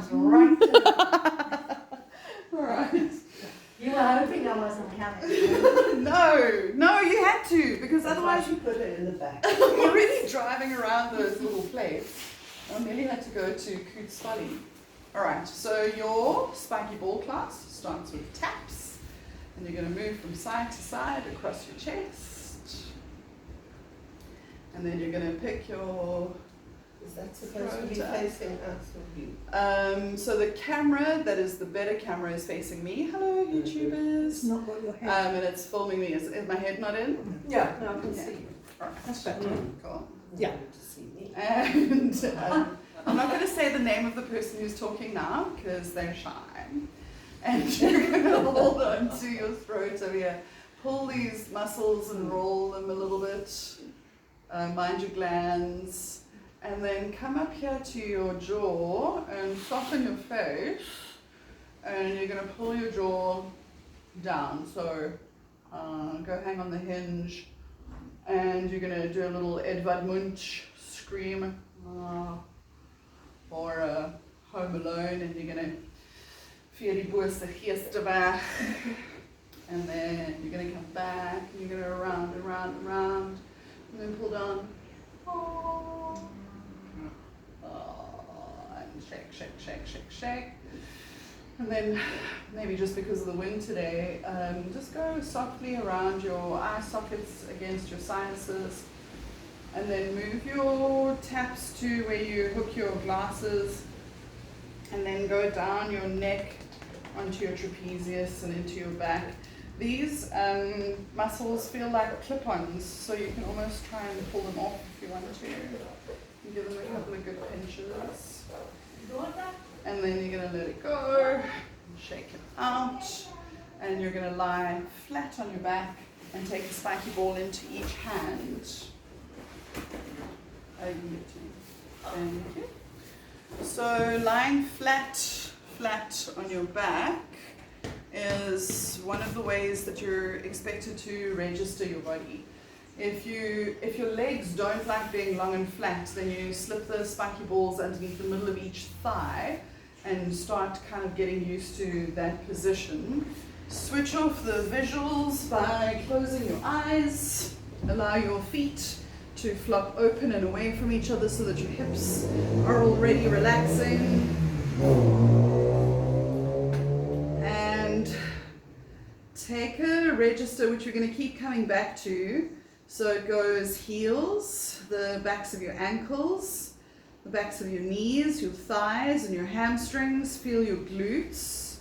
sounds right. All right. You were hoping I wasn't coming. No, you had to, because otherwise you put it in the back. you're really driving around those little plates. I nearly had to go to Coots Folly. All right, so your spiky ball class starts with taps, and you're going to move from side to side across your chest, and then you're going to pick your. Is that supposed to be facing us or you? So the camera, that is the better camera, is facing me. Hello, YouTubers. It's not got your head. And it's filming me. Is my head not in? Yeah, no, I can Okay. see you. All right. That's better. Cool. Yeah. To see me. And I'm not going to say the name of the person who's talking now because they're shy. And you're going to hold on to your throat over here. Pull these muscles and roll them a little bit. Mind your glands. And then come up here to your jaw and soften your face. And you're going to pull your jaw down. So go hang on the hinge. And you're going to do a little Edvard Munch scream. Or Home Alone. And you're going to feel die boerste geeste weg. And then you're going to come back. And you're going to around and round and round. And then pull down. And shake, shake, shake, shake, shake. And then, maybe just because of the wind today, just go softly around your eye sockets against your sinuses. And then move your taps to where you hook your glasses. And then go down your neck onto your trapezius and into your back. These muscles feel like clip-ons, so you can almost try and pull them off if you want to. And give them a couple of good pinches. And then you're going to let it go, shake it out, and you're going to lie flat on your back and take the spiky ball into each hand. Thank you. So lying flat on your back is one of the ways that you're expected to register your body. If your legs don't like being long and flat, then you slip the spiky balls underneath the middle of each thigh and start kind of getting used to that position. Switch off the visuals by closing your eyes. Allow your feet to flop open and away from each other so that your hips are already relaxing. And take a register, which you're going to keep coming back to. So it goes heels, the backs of your ankles, the backs of your knees, your thighs and your hamstrings. Feel your glutes.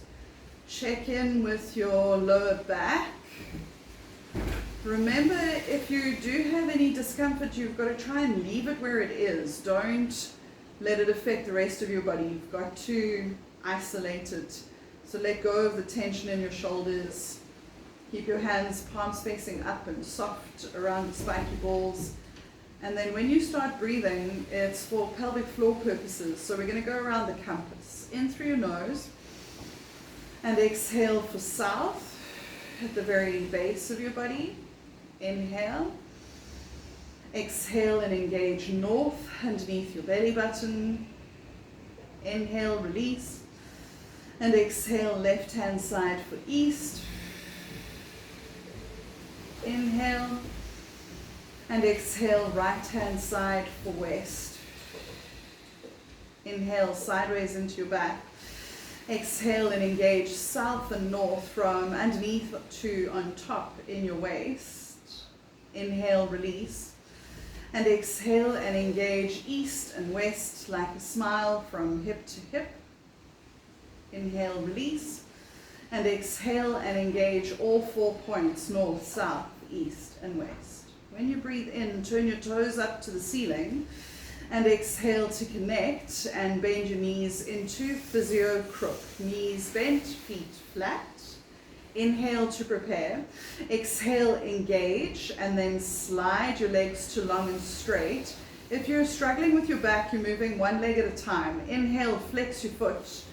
Check in with your lower back. Remember, if you do have any discomfort, you've got to try and leave it where it is. Don't let it affect the rest of your body. You've got to isolate it. So let go of the tension in your shoulders. Keep your hands palms facing up and soft around the spiky balls. And then when you start breathing, it's for pelvic floor purposes. So we're going to go around the compass. In through your nose and exhale for south at the very base of your body. Inhale. Exhale and engage north underneath your belly button. Inhale, release. And exhale, left hand side for east. Inhale. And exhale, right hand side for west. Inhale, sideways into your back. Exhale and engage south and north from underneath to on top in your waist. Inhale, release. And exhale and engage east and west like a smile from hip to hip. Inhale, release. And exhale and engage all 4 points, north, south, east, and west. When you breathe in, turn your toes up to the ceiling and exhale to connect and bend your knees into physio crook. Knees bent, feet flat. Inhale to prepare. Exhale, engage, and then slide your legs to long and straight. If you're struggling with your back, you're moving one leg at a time. Inhale, flex your foot.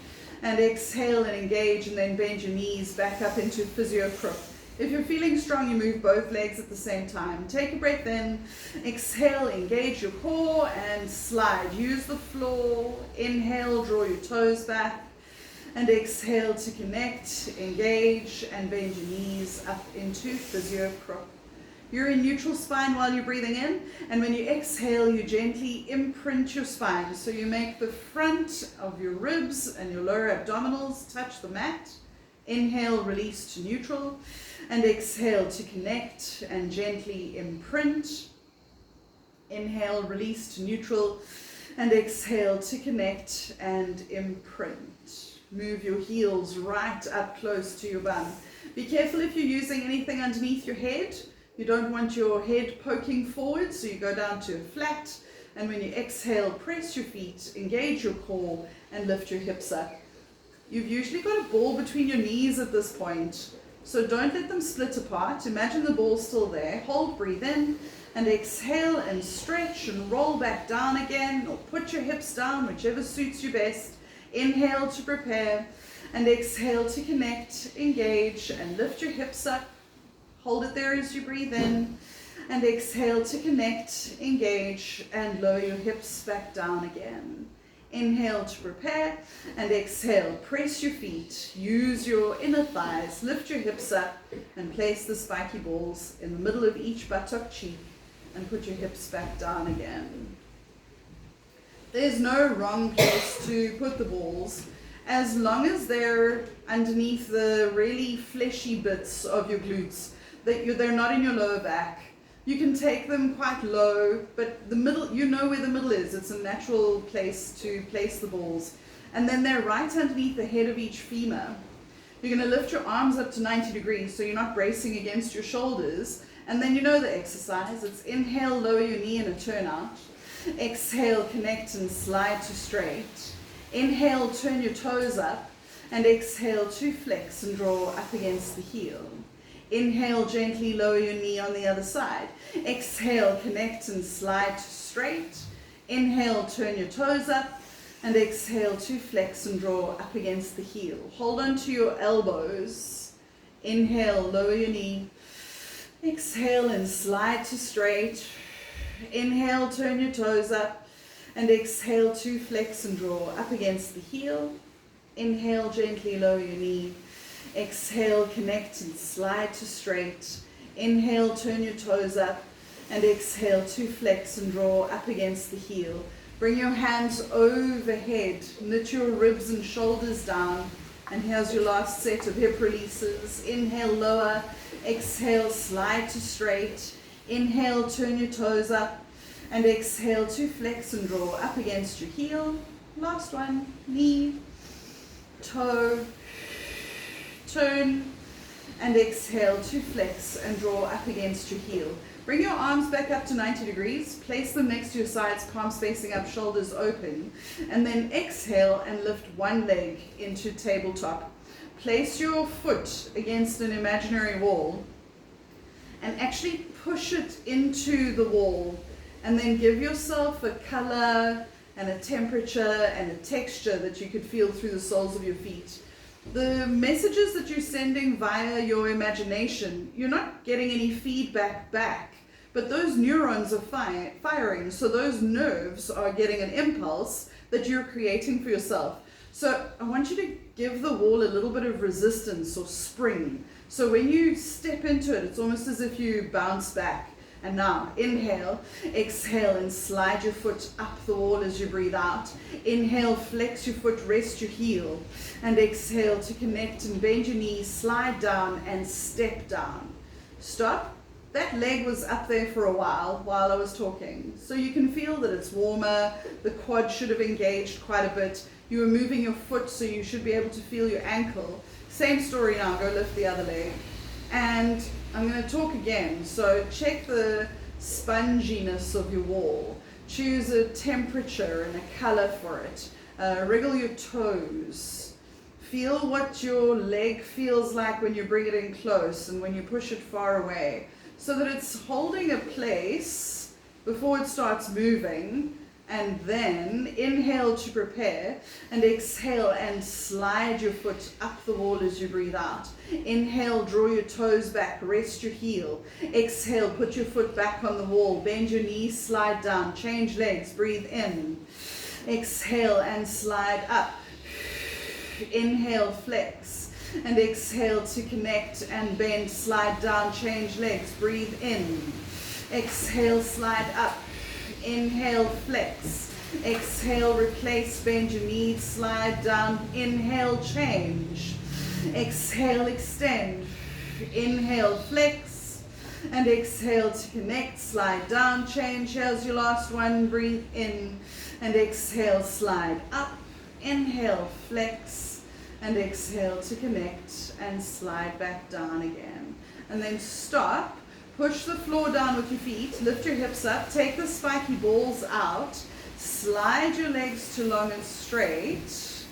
And exhale and engage, and then bend your knees back up into physio crook. If you're feeling strong, you move both legs at the same time. Take a breath in, exhale, engage your core and slide. Use the floor. Inhale, draw your toes back. And exhale to connect, engage, and bend your knees up into physio crook. You're in neutral spine while you're breathing in, and when you exhale, you gently imprint your spine. So you make the front of your ribs and your lower abdominals touch the mat. Inhale, release to neutral, and exhale to connect and gently imprint. Inhale, release to neutral, and exhale to connect and imprint. Move your heels right up close to your bum. Be careful if you're using anything underneath your head. You don't want your head poking forward, so you go down to a flat. And when you exhale, press your feet, engage your core, and lift your hips up. You've usually got a ball between your knees at this point, so don't let them split apart. Imagine the ball still there. Hold, breathe in, and exhale and stretch and roll back down again, or put your hips down, whichever suits you best. Inhale to prepare, and exhale to connect, engage, and lift your hips up. Hold it there as you breathe in, and exhale to connect, engage, and lower your hips back down again. Inhale to prepare, and exhale, press your feet, use your inner thighs, lift your hips up, and place the spiky balls in the middle of each buttock cheek, and put your hips back down again. There's no wrong place to put the balls, as long as they're underneath the really fleshy bits of your glutes, that they're not in your lower back. You can take them quite low, but the middle, you know where the middle is. It's a natural place to place the balls. And then they're right underneath the head of each femur. You're going to lift your arms up to 90 degrees so you're not bracing against your shoulders. And then you know the exercise. It's inhale, lower your knee in a turnout. Exhale, connect and slide to straight. Inhale, turn your toes up, and exhale to flex and draw up against the heel. Inhale, gently lower your knee on the other side. Exhale, connect and slide to straight. Inhale, turn your toes up, and exhale to flex and draw up against the heel. Hold on to your elbows. Inhale, lower your knee. Exhale and slide to straight. Inhale, turn your toes up, and exhale to flex and draw up against the heel. Inhale, gently lower your knee. Exhale, connect and slide to straight. Inhale, turn your toes up, and exhale to flex and draw up against the heel. Bring your hands overhead, knit your ribs and shoulders down, and here's your last set of hip releases. Inhale, lower. Exhale, slide to straight. Inhale, turn your toes up, and exhale to flex and draw up against your heel. Last one, knee, toe, turn, and exhale to flex and draw up against your heel. Bring your arms back up to 90 degrees, place them next to your sides, palms facing up, shoulders open, and then exhale and lift one leg into tabletop. Place your foot against an imaginary wall and actually push it into the wall, and then give yourself a color and a temperature and a texture that you could feel through the soles of your feet. The messages that you're sending via your imagination, you're not getting any feedback back, but those neurons are firing, so those nerves are getting an impulse that you're creating for yourself. So I want you to give the wall a little bit of resistance or spring. So when you step into it, it's almost as if you bounce back. And now, inhale, exhale, and slide your foot up the wall as you breathe out. Inhale, flex your foot, rest your heel. And exhale to connect and bend your knees, slide down and step down. Stop. That leg was up there for a while I was talking. So you can feel that it's warmer. The quad should have engaged quite a bit. You were moving your foot, so you should be able to feel your ankle. Same story now, go lift the other leg. And I'm going to talk again. So check the sponginess of your wall. Choose a temperature and a color for it. Wriggle your toes. Feel what your leg feels like when you bring it in close and when you push it far away, so that it's holding a place before it starts moving, And then inhale to prepare, and exhale and slide your foot up the wall as you breathe out. Inhale, draw your toes back, rest your heel. Exhale, put your foot back on the wall, bend your knees, slide down, change legs, breathe in. Exhale and slide up. Inhale, flex, and exhale to connect and bend, slide down, change legs, breathe in. Exhale, slide up. Inhale, flex. Exhale, replace, bend your knees, slide down. Inhale, change. Exhale, extend. Inhale, flex. And exhale to connect, slide down, change. Here's your last one. Breathe in. And exhale, slide up. Inhale, flex. And exhale to connect and slide back down again. And then stop. Push the floor down with your feet, lift your hips up, take the spiky balls out, slide your legs to long and straight,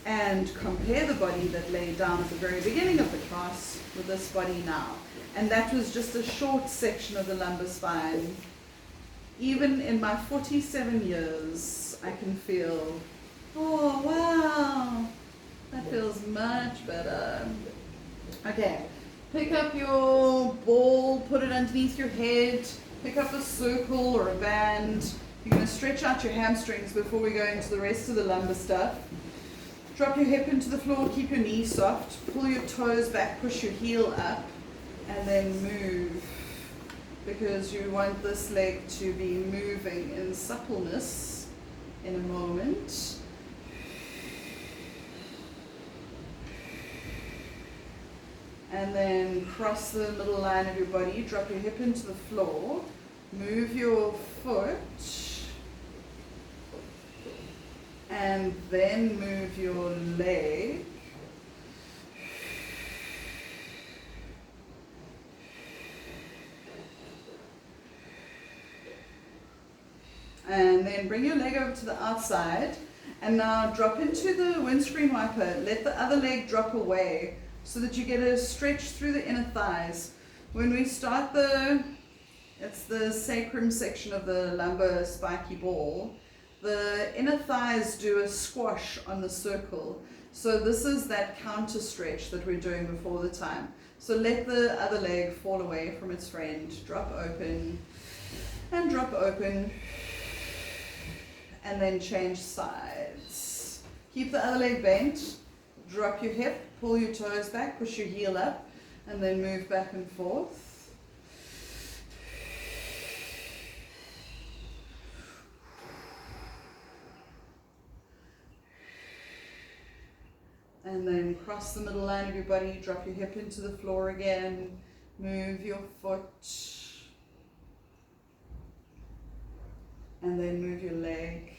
and compare the body that lay down at the very beginning of the class with this body now. And that was just a short section of the lumbar spine. Even in my 47 years, I can feel, oh wow, that feels much better. Okay. Pick up your ball, put it underneath your head, pick up a circle or a band. You're going to stretch out your hamstrings before we go into the rest of the lumbar stuff. Drop your hip into the floor, keep your knees soft, pull your toes back, push your heel up, and then move. Because you want this leg to be moving in suppleness in a moment. And then cross the middle line of your body, drop your hip into the floor, move your foot, and then move your leg. And then bring your leg over to the outside, and now drop into the windscreen wiper, let the other leg drop away, so that you get a stretch through the inner thighs. When we start it's the sacrum section of the lumbar spiky ball, the inner thighs do a squash on the circle. So this is that counter stretch that we're doing before the time. So let the other leg fall away from its friend, drop open, and drop open, and then change sides. Keep the other leg bent. Drop your hip, pull your toes back, push your heel up, and then move back and forth. And then cross the middle line of your body, drop your hip into the floor again, move your foot, and then move your leg.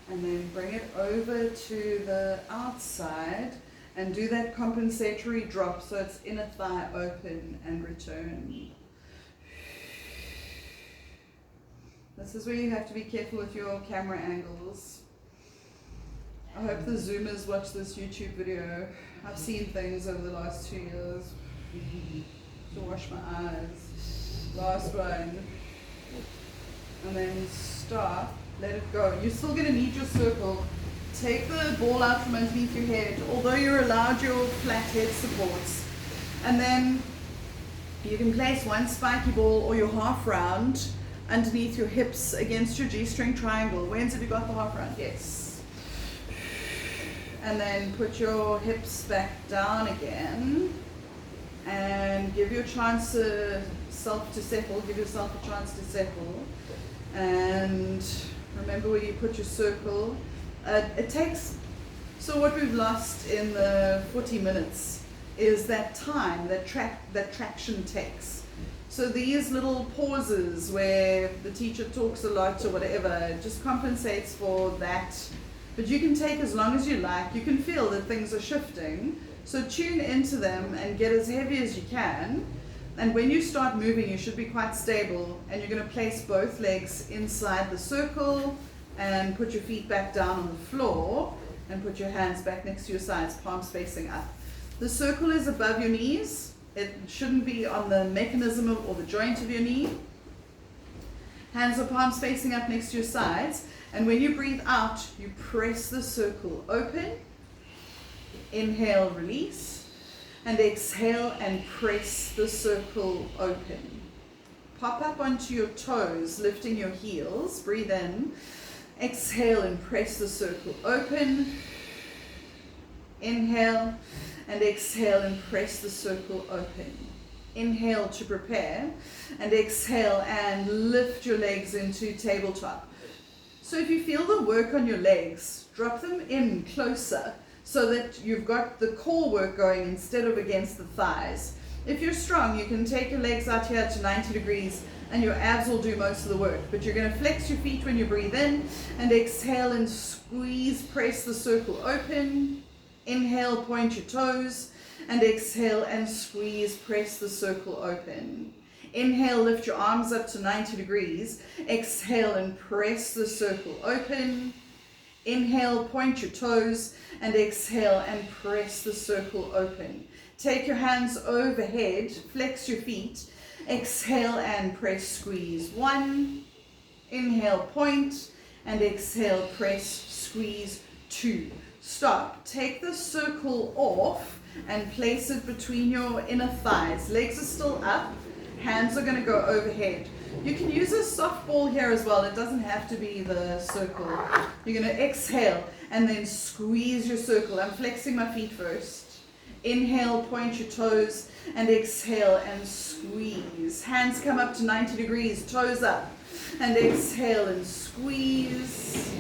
And then bring it over to the outside and do that compensatory drop so it's inner thigh open and return. This is where you have to be careful with your camera angles. I hope the Zoomers watch this YouTube video. I've seen things over the last 2 years. To wash my eyes. Last one. And then stop. Let it go. You're still going to need your circle. Take the ball out from underneath your head, although you're allowed your flat head supports. And then you can place one spiky ball or your half round underneath your hips against your G-string triangle. When's have you got the half round? Yes. And then put your hips back down again and give your chance self to settle. Give yourself a chance to settle. And remember where you put your circle. It takes, so what we've lost in the 40 minutes is that time that traction takes. So these little pauses where the teacher talks a lot or whatever just compensates for that. But you can take as long as you like. You can feel that things are shifting. So tune into them and get as heavy as you can. And when you start moving, you should be quite stable. And you're going to place both legs inside the circle and put your feet back down on the floor and put your hands back next to your sides, palms facing up. The circle is above your knees. It shouldn't be on the mechanism or the joint of your knee. Hands or palms facing up next to your sides. And when you breathe out, you press the circle open. Inhale, release. And exhale and press the circle open. Pop up onto your toes, lifting your heels. Breathe in. Exhale and press the circle open. Inhale and exhale and press the circle open. Inhale to prepare and exhale and lift your legs into tabletop. So if you feel the work on your legs, drop them in closer so that you've got the core work going instead of against the thighs. If you're strong, you can take your legs out here to 90 degrees and your abs will do most of the work. But you're going to flex your feet when you breathe in and exhale and squeeze, press the circle open. Inhale, point your toes and exhale and squeeze, press the circle open. Inhale, lift your arms up to 90 degrees. Exhale and press the circle open. Inhale, point your toes and exhale and press the circle open. Take your hands overhead, flex your feet. Exhale and press, squeeze. 1. Inhale, point and exhale, press, squeeze. 2. Stop. Take the circle off and place it between your inner thighs. Legs are still up. Hands are going to go overhead. You can use a soft ball here as well. It doesn't have to be the circle. You're going to exhale and then squeeze your circle. I'm flexing my feet first. Inhale, point your toes and exhale and squeeze. Hands come up to 90 degrees, toes up and exhale and squeeze.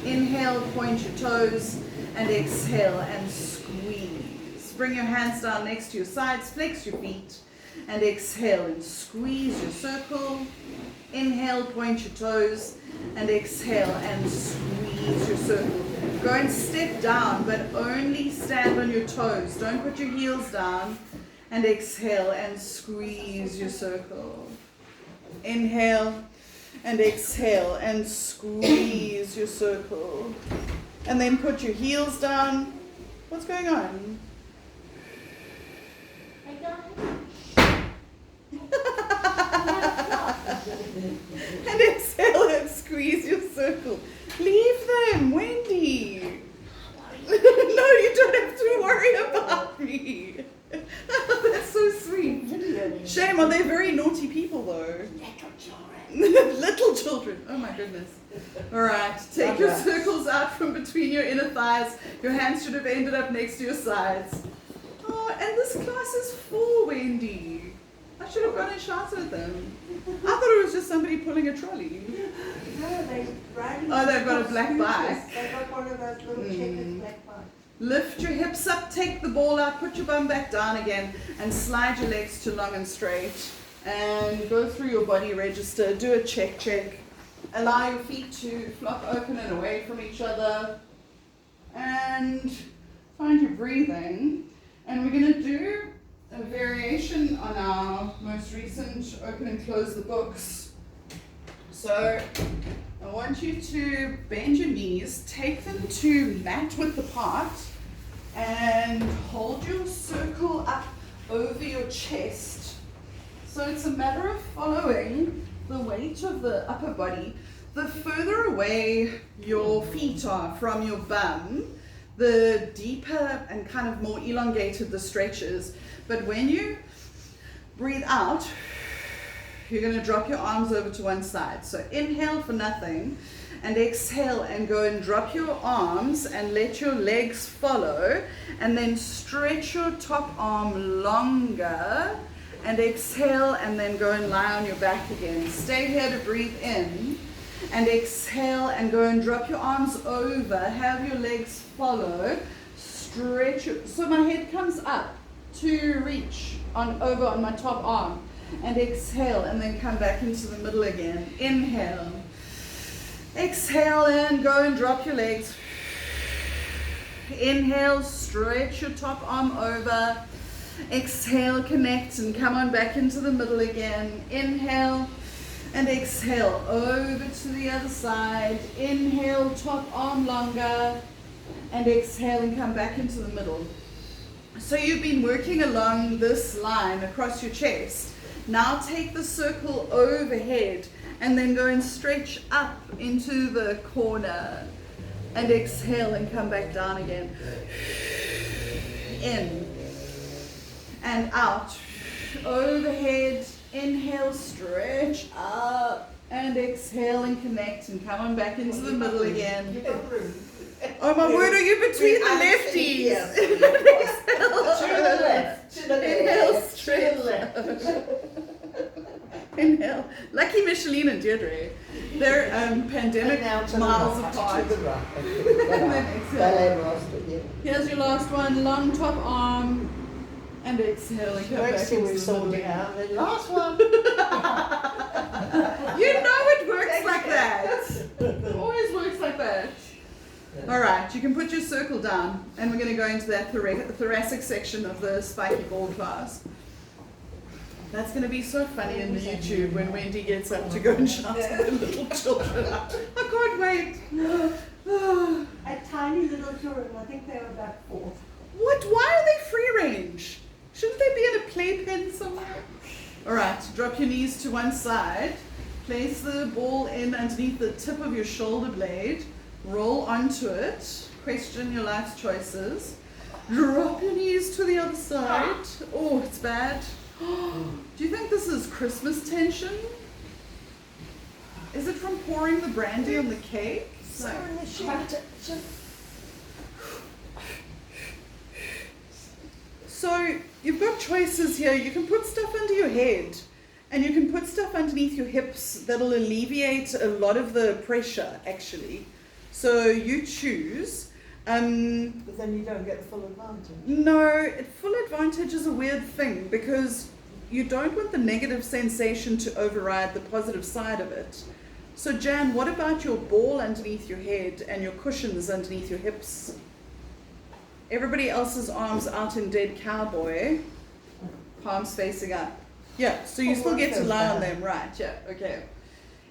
Inhale, point your toes and exhale and squeeze. Bring your hands down next to your sides, flex your feet and exhale and squeeze your circle. Inhale, point your toes and exhale and squeeze your circle. Go and step down, but only stand on your toes. Don't put your heels down. And exhale and squeeze your circle. Inhale and exhale and squeeze your circle. And then put your heels down. What's going on? I got And exhale and squeeze your circle. Leave them, Wendy. No, you don't have to worry about me. That's so sweet. Shame, are they very naughty people though? Little children. Oh my goodness. Alright, take your circles out from between your inner thighs. Your hands should have ended up next to your sides. Oh, and this class is full, Wendy. I should have gone and shouted at them. I thought it was just somebody pulling a trolley. No, they're riding. Oh, they've got a black bike. They've got one of those little checkered black bikes. Lift your hips up, take the ball out, put your bum back down again, and slide your legs to long and straight. And go through your body register, do a check. Allow your feet to flop open and away from each other. And find your breathing. And we're going to do a variation on our most recent open and close the books. So I want you to bend your knees, take them to mat width apart, and hold your circle up over your chest. So it's a matter of following the weight of the upper body. The further away your feet are from your bum, the deeper and kind of more elongated the stretch is. But when you breathe out, you're going to drop your arms over to one side. So inhale for nothing and exhale and go and drop your arms and let your legs follow, and then stretch your top arm longer and exhale and then go and lie on your back again. Stay here to breathe in and exhale and go and drop your arms over, have your legs follow, stretch it. So my head comes up to reach over on my top arm, and exhale and then come back into the middle again. Inhale, exhale and go and drop your legs. Inhale, stretch your top arm over. Exhale, connect and come on back into the middle again. Inhale and exhale over to the other side. Inhale, top arm longer, and exhale and come back into the middle. So you've been working along this line across your chest. Now take the circle overhead And then go and stretch up into the corner. And exhale and come back down again. In. And out. Overhead. Inhale, stretch up. And exhale and connect. And come on back into the middle again. Oh my word, are you between the lefties? To the left. To the Inhale, left. stretch. To the left. Inhale. Lucky Micheline and Deirdre. They're pandemic And now to the miles right. apart. To the right. And then exhale. Ballet master, yeah. Here's your last one. Long top arm. And exhale and come Next back thing into we the sorted middle. out. The last one. You know it works like that. It always works like that. All right, you can put your circle down, and we're going to go into that thoracic section of the spiky ball class. That's going to be so funny in the YouTube when Wendy gets up to go and shout at the little children. I can't wait. A tiny little children, I think they were about 4. What? Why are they free range? Shouldn't they be in a playpen somewhere? All right, drop your knees to one side. Place the ball in underneath the tip of your shoulder blade. Roll onto it. Question your life's choices. Drop your knees to the other side. Oh, it's bad. Do you think this is Christmas tension? Is it from pouring the brandy on the cake? No. So you've got choices here. You can put stuff under your head, and you can put stuff underneath your hips that'll alleviate a lot of the pressure, actually. So you choose. But then you don't get the full advantage. No, full advantage is a weird thing because you don't want the negative sensation to override the positive side of it. So Jan, what about your ball underneath your head and your cushions underneath your hips? Everybody else's arms out in dead cowboy, palms facing up. Yeah, so you still get to lie on them, right? Yeah, okay.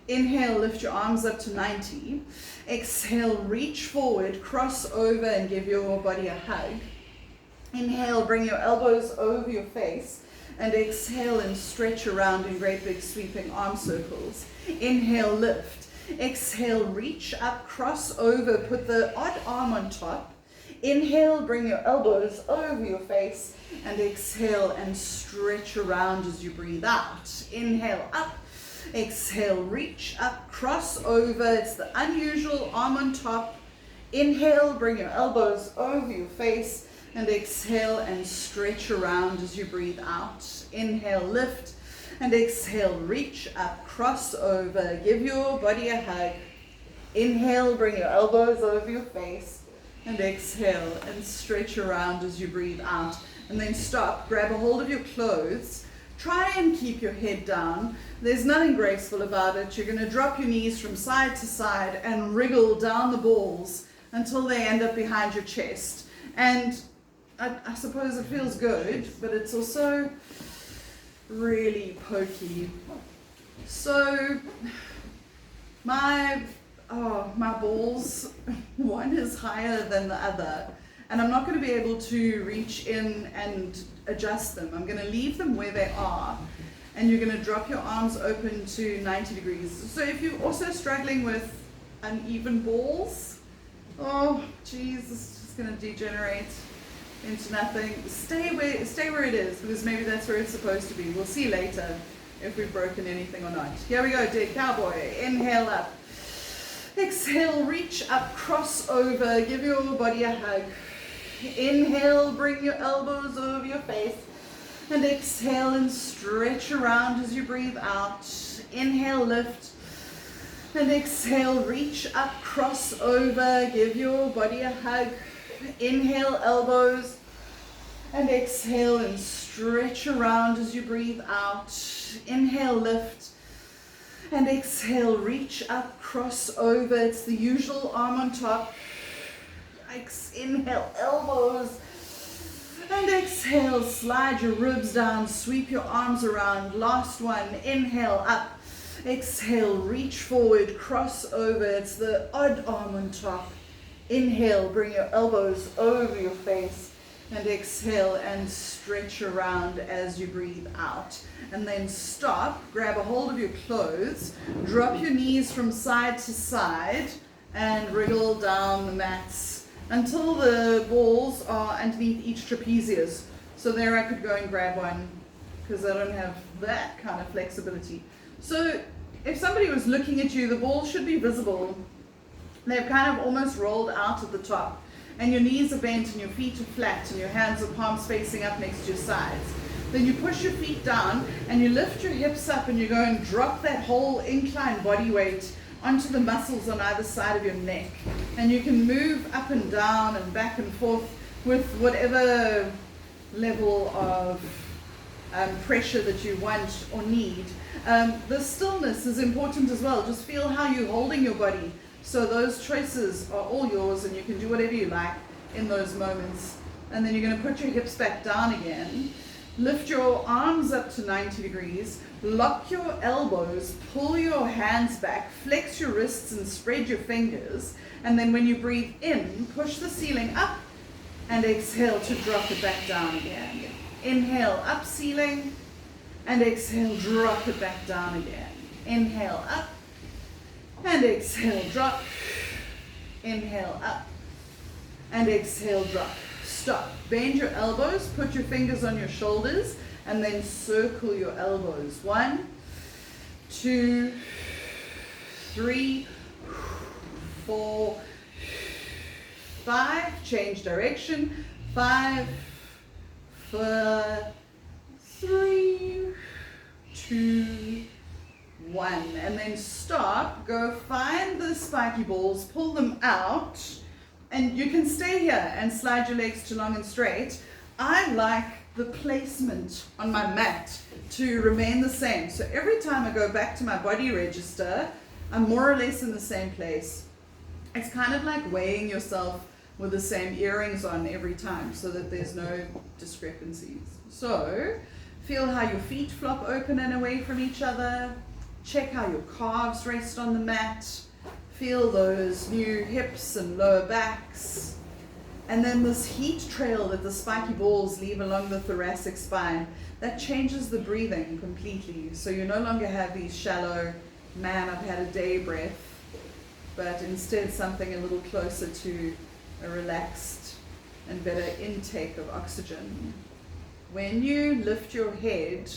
Inhale, lift your arms up to 90. Exhale, reach forward, cross over and give your body a hug. Inhale, bring your elbows over your face. And exhale and stretch around in great big sweeping arm circles. Inhale, lift. Exhale, reach up, cross over, put the odd arm on top. Inhale, bring your elbows over your face. And exhale and stretch around as you breathe out. Inhale, up. Exhale, reach up, cross over. It's the unusual arm on top. Inhale, bring your elbows over your face. And exhale and stretch around as you breathe out. Inhale, lift. And exhale, reach up, cross over. Give your body a hug. Inhale, bring your elbows over your face. And exhale and stretch around as you breathe out. And then stop, grab a hold of your clothes. Try and keep your head down. There's nothing graceful about it. You're going to drop your knees from side to side and wriggle down the balls until they end up behind your chest. And I suppose it feels good, but it's also really pokey. So my balls, one is higher than the other, and I'm not going to be able to reach in and adjust them. I'm going to leave them where they are, and you're going to drop your arms open to 90 degrees. So if you're also struggling with uneven balls, oh geez, this is just going to degenerate into nothing. Stay where it is, because maybe that's where it's supposed to be. We'll see later if we've broken anything or not. Here we go, dead cowboy. Inhale up. Exhale, reach up, cross over, give your body a hug. Inhale, bring your elbows over your face. And exhale and stretch around as you breathe out. Inhale, lift. And exhale, reach up, cross over, give your body a hug. Inhale, elbows. And exhale and stretch around as you breathe out. Inhale, lift. And exhale, reach up, cross over. It's the usual arm on top. Inhale, elbows. And exhale, slide your ribs down, sweep your arms around. Last one, inhale, up. Exhale, reach forward, cross over. It's the odd arm on top. Inhale, bring your elbows over your face. And exhale and stretch around as you breathe out. And then stop, grab a hold of your clothes, drop your knees from side to side, and wriggle down the mats until the balls are underneath each trapezius. So there I could go and grab one, because I don't have that kind of flexibility. So if somebody was looking at you, the balls should be visible. They've kind of almost rolled out at the top. And your knees are bent and your feet are flat and your hands are palms facing up next to your sides. Then you push your feet down and you lift your hips up and you go and drop that whole inclined body weight onto the muscles on either side of your neck. And you can move up and down and back and forth with whatever level of pressure that you want or need. The stillness is important as well. Just feel how you're holding your body. So those choices are all yours and you can do whatever you like in those moments. And then you're going to put your hips back down again. Lift your arms up to 90 degrees. Lock your elbows. Pull your hands back. Flex your wrists and spread your fingers. And then when you breathe in, push the ceiling up and exhale to drop it back down again. Inhale, up ceiling, and exhale, drop it back down again. Inhale, up. And exhale, drop. Inhale, up. And exhale, drop. Stop. Bend your elbows, put your fingers on your shoulders, and then circle your elbows. 1, 2, 3, 4, 5. Change direction. 5, 4, 3, 2, 1, and then stop, go find the spiky balls, pull them out, and you can stay here and slide your legs to long and straight. I like the placement on my mat to remain the same. So every time I go back to my body register, I'm more or less in the same place. It's kind of like weighing yourself with the same earrings on every time so that there's no discrepancies. So feel how your feet flop open and away from each other. Check how your calves rest on the mat. Feel those new hips and lower backs. And then this heat trail that the spiky balls leave along the thoracic spine, that changes the breathing completely. So you no longer have these shallow, man, I've had a day breath, but instead something a little closer to a relaxed and better intake of oxygen. When you lift your head,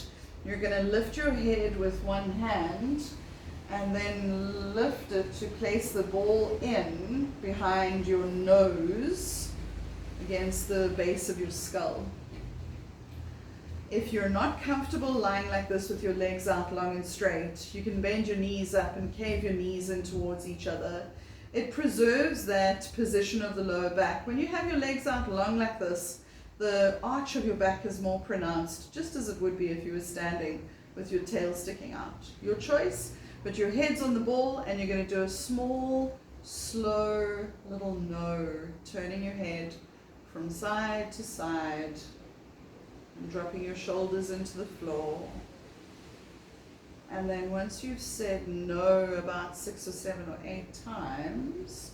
you're going to lift your head with one hand and then lift it to place the ball in behind your nose against the base of your skull. If you're not comfortable lying like this with your legs out long and straight, you can bend your knees up and cave your knees in towards each other. It preserves that position of the lower back. When you have your legs out long like this, the arch of your back is more pronounced, just as it would be if you were standing with your tail sticking out. Your choice, but your head's on the ball and you're going to do a small, slow little no, turning your head from side to side and dropping your shoulders into the floor. And then once you've said no about 6 or 7 or 8 times,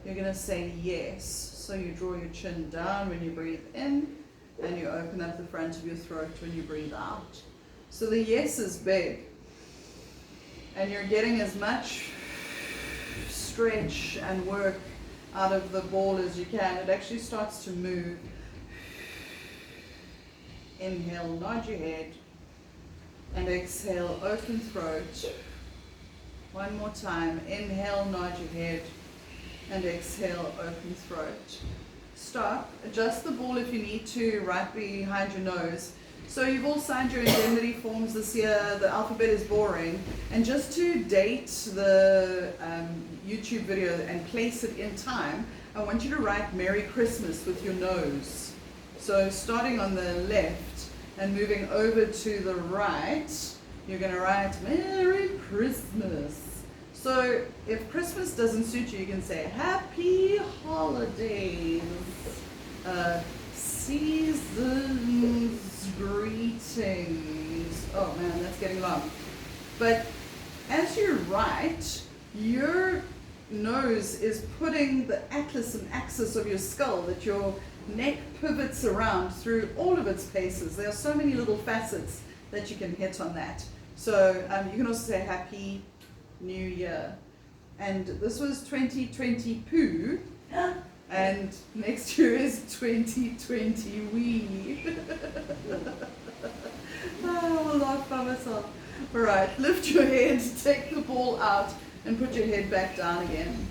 you're going to say yes. So you draw your chin down when you breathe in, and you open up the front of your throat when you breathe out. So the yes is big. And you're getting as much stretch and work out of the ball as you can. It actually starts to move. Inhale, nod your head. And exhale, open throat. One more time. Inhale, nod your head. And exhale, open throat. Stop. Adjust the ball if you need to, right behind your nose. So you've all signed your indemnity forms this year. The alphabet is boring. And just to date the YouTube video and place it in time, I want you to write Merry Christmas with your nose. So starting on the left and moving over to the right, you're going to write Merry Christmas. So if Christmas doesn't suit you, you can say Happy Holidays, Season's Greetings. Oh man, that's getting long. But as you write, you're nose is putting the atlas and axis of your skull, that your neck pivots around through all of its paces. There are so many little facets that you can hit on that. So you can also say Happy New Year. And this was 2020 poo, and next year is 2020 wee. I'll laugh by myself. All right, lift your head, take the ball out, and put your head back down again.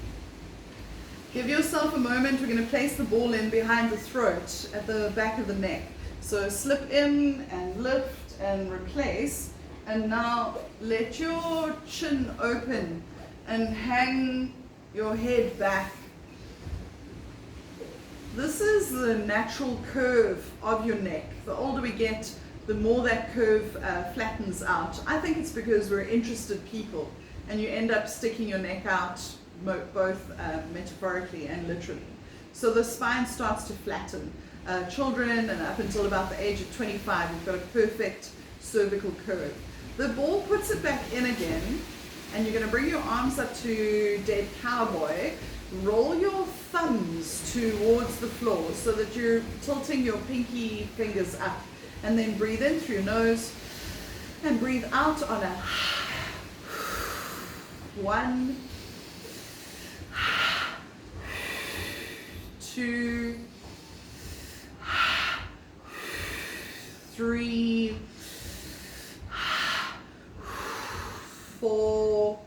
Give yourself a moment. We're going to place the ball in behind the throat at the back of the neck. So slip in and lift and replace. And now let your chin open and hang your head back. This is the natural curve of your neck. The older we get, the more that curve flattens out. I think it's because we're interested people and you end up sticking your neck out both metaphorically and literally. So the spine starts to flatten. Children and up until about the age of 25, you've got a perfect cervical curve. The ball puts it back in again, and you're going to bring your arms up to dead cowboy. Roll your thumbs towards the floor so that you're tilting your pinky fingers up, and then breathe in through your nose and breathe out on a 1, 2, 3, 4,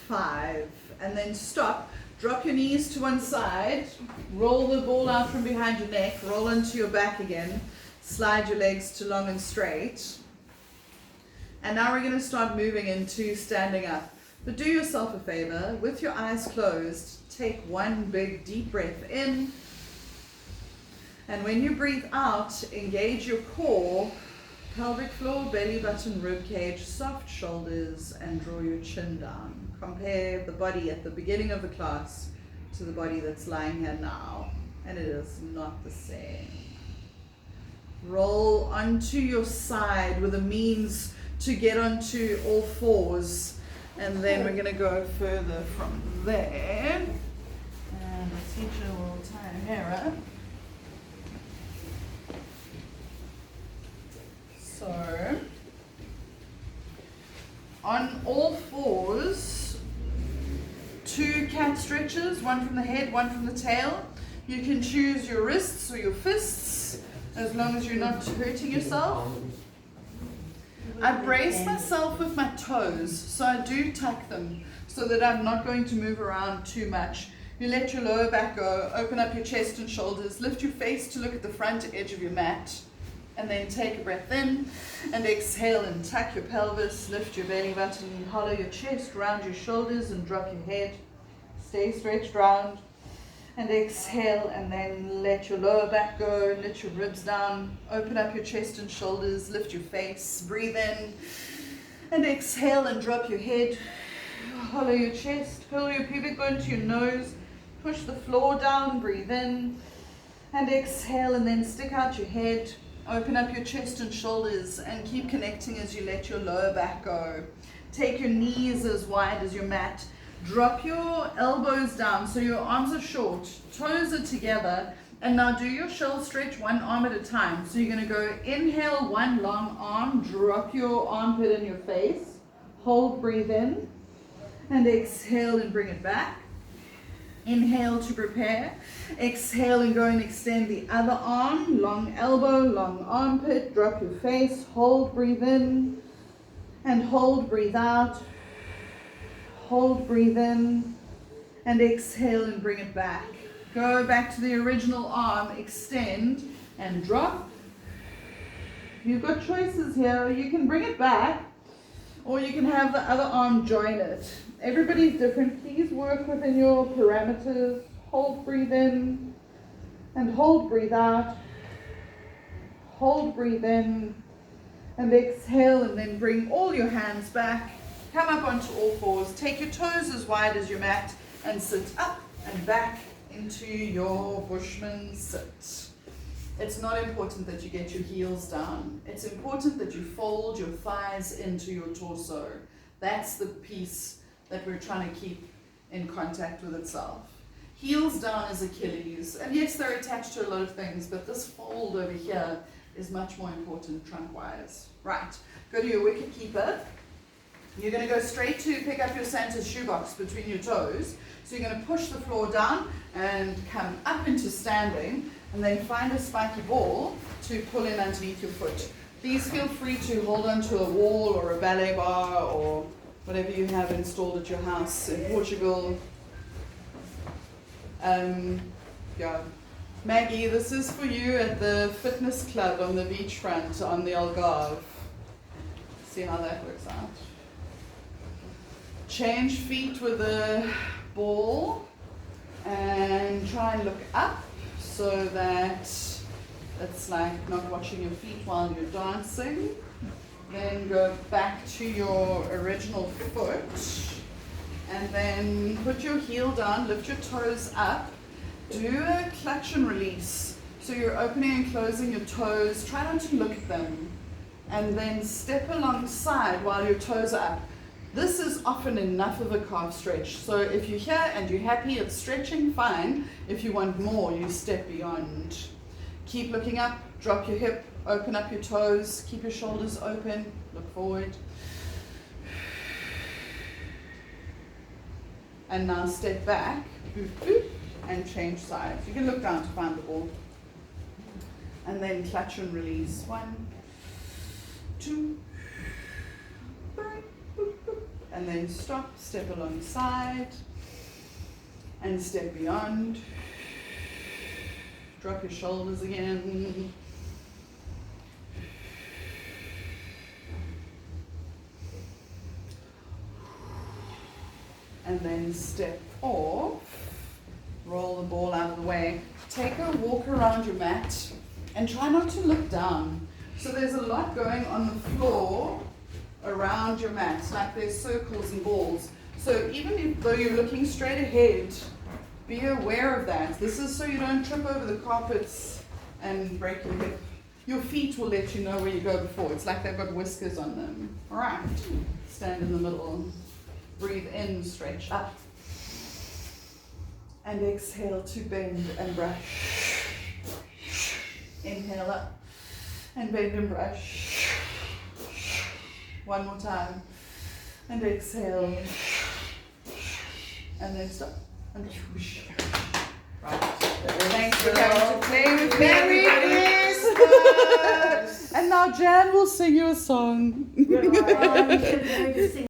5, and then stop. Drop your knees to one side, roll the ball out from behind your neck, roll into your back again, slide your legs to long and straight. And now we're going to start moving into standing up. But do yourself a favor, with your eyes closed, take one big deep breath in. And when you breathe out, engage your core, pelvic floor, belly button, rib cage, soft shoulders, and draw your chin down. Compare the body at the beginning of the class to the body that's lying here now, and it is not the same. Roll onto your side with a means to get onto all fours, and then we're going to go further from there. And the teacher will tie a mirror. So, on all fours, 2 cat stretches, one from the head, one from the tail. You can choose your wrists or your fists, as long as you're not hurting yourself. I brace myself with my toes, so I do tuck them so that I'm not going to move around too much. You let your lower back go, open up your chest and shoulders, lift your face to look at the front edge of your mat. And then take a breath in and exhale and tuck your pelvis, lift your belly button, hollow your chest, round your shoulders and drop your head. Stay stretched round and exhale, and then let your lower back go, let your ribs down, open up your chest and shoulders, lift your face, breathe in and exhale and drop your head. Hollow your chest, curl your pubic bone to your nose, push the floor down, breathe in and exhale, and then stick out your head. Open up your chest and shoulders and keep connecting as you let your lower back go. Take your knees as wide as your mat. Drop your elbows down so your arms are short, toes are together, and now do your shell stretch one arm at a time. So you're going to go inhale, one long arm, drop your armpit in your face, hold, breathe in, and exhale and bring it back. Inhale to prepare. Exhale and go and extend the other arm. Long elbow, long armpit. Drop your face. Hold, breathe in. And hold, breathe out. Hold, breathe in. And exhale and bring it back. Go back to the original arm. Extend and drop. You've got choices here. You can bring it back, or you can have the other arm join it. Everybody's different. Please work within your parameters. Hold, breathe in, and hold, breathe out. Hold, breathe in, and exhale, and then bring all your hands back. Come up onto all fours. Take your toes as wide as your mat and sit up and back into your Bushman sit. It's not important that you get your heels down. It's important that you fold your thighs into your torso. That's the piece that we're trying to keep in contact with itself. Heels down is Achilles, and yes, they're attached to a lot of things, but this fold over here is much more important trunk-wise. Right, go to your wicket keeper. You're going to go straight to pick up your Santa's shoebox between your toes. So you're going to push the floor down and come up into standing, and then find a spiky ball to pull in underneath your foot. Please feel free to hold onto a wall or a ballet bar or whatever you have installed at your house in Portugal. Yeah. Maggie, this is for you at the fitness club on the beachfront on the Algarve. See how that works out. Change feet with the ball and try and look up so that it's like not watching your feet while you're dancing. Then go back to your original foot and then put your heel down, lift your toes up, do a clutch and release. So you're opening and closing your toes, try not to look at them, and then step alongside while your toes are up. This is often enough of a calf stretch. So if you're here and you're happy, it's stretching, fine. If you want more, you step beyond. Keep looking up, drop your hip, open up your toes, keep your shoulders open, look forward. And now step back, boop, boop, and change sides. You can look down to find the ball. And then clutch and release. 1, 2, 3, boop, boop. And then stop, step alongside, and step beyond. Drop your shoulders again. And then step off, roll the ball out of the way. Take a walk around your mat and try not to look down. So there's a lot going on the floor around your mat, like there's circles and balls. So even though you're looking straight ahead, be aware of that. This is so you don't trip over the carpets and break your hip. Your feet will let you know where you go before. It's like they've got whiskers on them. All right, stand in the middle. Breathe in, stretch up. And exhale to bend and brush. Inhale up and bend and brush. One more time. And exhale. And then stop. And whoosh. Right. Thanks for coming to play with me. Merry And now Jan will sing you a song. You should learn to sing